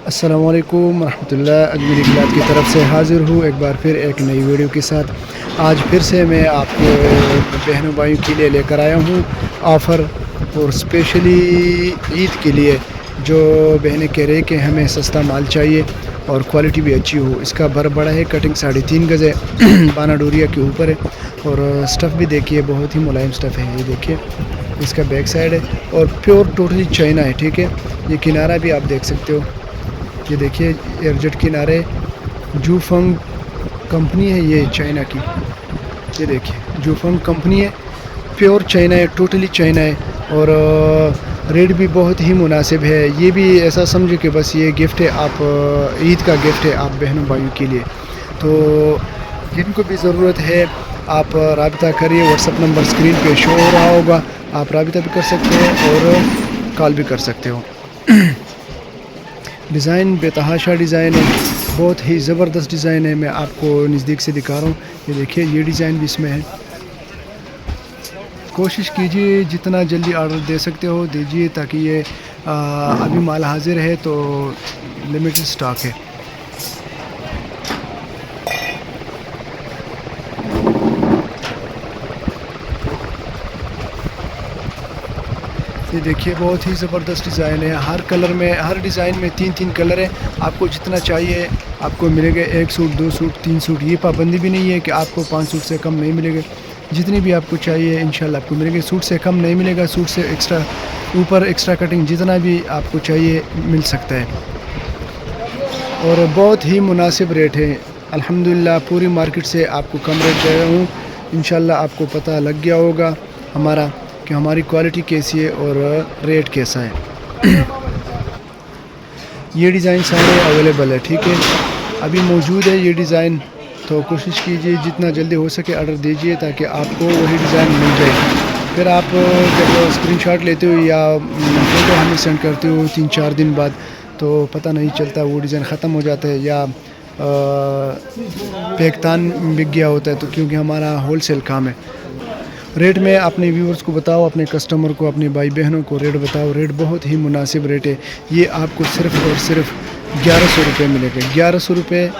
अस्सलाम वालेकुम रहमतुल्लाह। अजमेरी क्लॉथ की तरफ से हाज़िर हूँ एक बार फिर एक नई वीडियो के साथ। आज फिर से मैं आपको बहनों भाइयों के लिए लेकर आया हूँ ऑफ़र, और स्पेशली ईद के लिए जो बहनें कह रहे कि हमें सस्ता माल चाहिए और क्वालिटी भी अच्छी हो। इसका बर बड़ा है, कटिंग 3.5 गज़ है, बाना डोरिया के ऊपर है, और स्टफ़ भी देखिए बहुत ही मुलायम स्टफ़ है। ये देखिए इसका बैक साइड है और प्योर टोटली चाइना है, ठीक है। ये किनारा भी आप देख सकते हो, ये देखिए एयरजेट किनारे, जूफंग कंपनी है ये चाइना की। ये देखिए जूफंग कंपनी है, प्योर चाइना है, टोटली चाइना है, और रेट भी बहुत ही मुनासिब है। ये भी ऐसा समझो कि बस ये गिफ्ट है, आप ईद का गिफ्ट है आप बहनों भाइयों के लिए। तो जिनको भी ज़रूरत है आप राबिता करिए, व्हाट्सअप नंबर स्क्रीन पे शो हो रहा होगा, आप राबिता भी कर सकते हैं और कॉल भी कर सकते हो। डिज़ाइन बेतहाशा डिज़ाइन है, बहुत ही ज़बरदस्त डिज़ाइन है। मैं आपको नज़दीक से दिखा रहा हूँ, ये देखिए ये डिज़ाइन भी इसमें है। कोशिश कीजिए जितना जल्दी ऑर्डर दे सकते हो दीजिए, ताकि ये अभी माल हाजिर है तो लिमिटेड स्टॉक है। ये देखिए बहुत ही ज़बरदस्त डिज़ाइन है, हर कलर में, हर डिज़ाइन में 3 कलर है। आपको जितना चाहिए आपको मिलेगा, 1 सूट 2 सूट 3 सूट, ये पाबंदी भी नहीं है कि आपको 5 सूट से कम नहीं मिलेगा। जितनी भी आपको चाहिए इंशाल्लाह आपको मिलेगा। सूट से कम नहीं मिलेगा, सूट से एक्स्ट्रा ऊपर एक्स्ट्रा कटिंग जितना भी आपको चाहिए मिल सकता है, और बहुत ही मुनासिब रेट है अल्हम्दुलिल्लाह। पूरी मार्केट से आपको कम रेट दे रहा हूँ। इंशाल्लाह आपको पता लग गया होगा हमारा कि हमारी क्वालिटी कैसी है और रेट कैसा है। ये डिज़ाइन सारे अवेलेबल है, ठीक है, अभी मौजूद है ये डिज़ाइन। तो कोशिश कीजिए जितना जल्दी हो सके ऑर्डर दीजिए, ताकि आपको वही डिज़ाइन मिल जाए। फिर आप जब स्क्रीनशॉट लेते हो या फ़ोटो हमें सेंड करते हो 3-4 दिन बाद, तो पता नहीं चलता, वो डिज़ाइन ख़त्म हो जाता है या पैकतान बिक गया होता है। तो क्योंकि हमारा होल सेल काम है, रेट में अपने व्यूअर्स को बताओ, अपने कस्टमर को, अपने भाई बहनों को रेट बताओ। रेट बहुत ही मुनासिब रेट है, ये आपको सिर्फ़ और सिर्फ 1100 रुपये मिलेगा। 1100 रुपये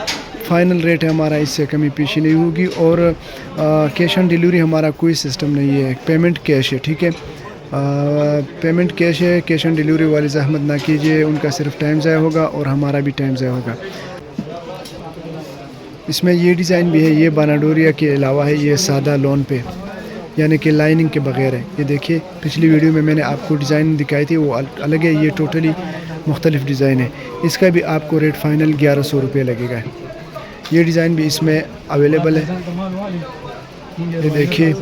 फ़ाइनल रेट है हमारा, इससे कमी पेशी नहीं होगी। और कैश ऑन डिलीवरी हमारा कोई सिस्टम नहीं है, पेमेंट कैश है, ठीक है। पेमेंट कैश है, कैश ऑन डिलीवरी वाली ज़हमत ना कीजिए, उनका सिर्फ टाइम ज़ाया होगा और हमारा भी टाइम ज़ाया होगा। इसमें ये डिज़ाइन भी है, ये बानाडोरिया के अलावा है, ये सादा लोन पे यानी कि लाइनिंग के बगैर है। ये देखिए पिछली वीडियो में मैंने आपको डिज़ाइन दिखाई थी, वो अलग है, ये टोटली मुख्तलिफ डिज़ाइन है। इसका भी आपको रेट फ़ाइनल 1100 रुपये लगेगा। ये डिज़ाइन भी इसमें अवेलेबल है, ये देखिए।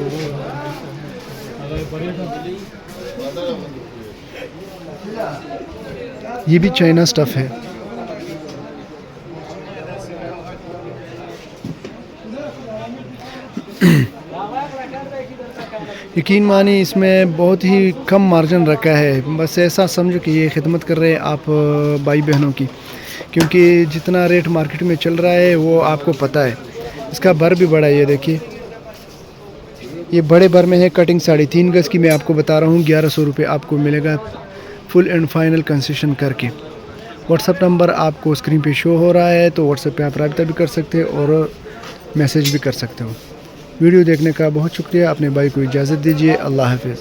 ये भी चाइना स्टफ़ है। यकीन मानिए इसमें बहुत ही कम मार्जिन रखा है, बस ऐसा समझो कि ये खिदमत कर रहे हैं आप भाई बहनों की, क्योंकि जितना रेट मार्केट में चल रहा है वो आपको पता है। इसका बर भी बड़ा है, ये देखिए ये बड़े बर में है, कटिंग 3.5 गज़ की मैं आपको बता रहा हूँ। 1100 रुपये आपको मिलेगा फुल एंड फाइनल कंसेशन करके। व्हाट्सअप नंबर आपको स्क्रीन पे शो हो रहा है, तो व्हाट्सअप पे आप राब्ता भी कर सकते हैं और मैसेज भी कर सकते हो। वीडियो देखने का बहुत शुक्रिया, अपने भाई को इजाज़त दीजिए। अल्लाह हाफ़िज़।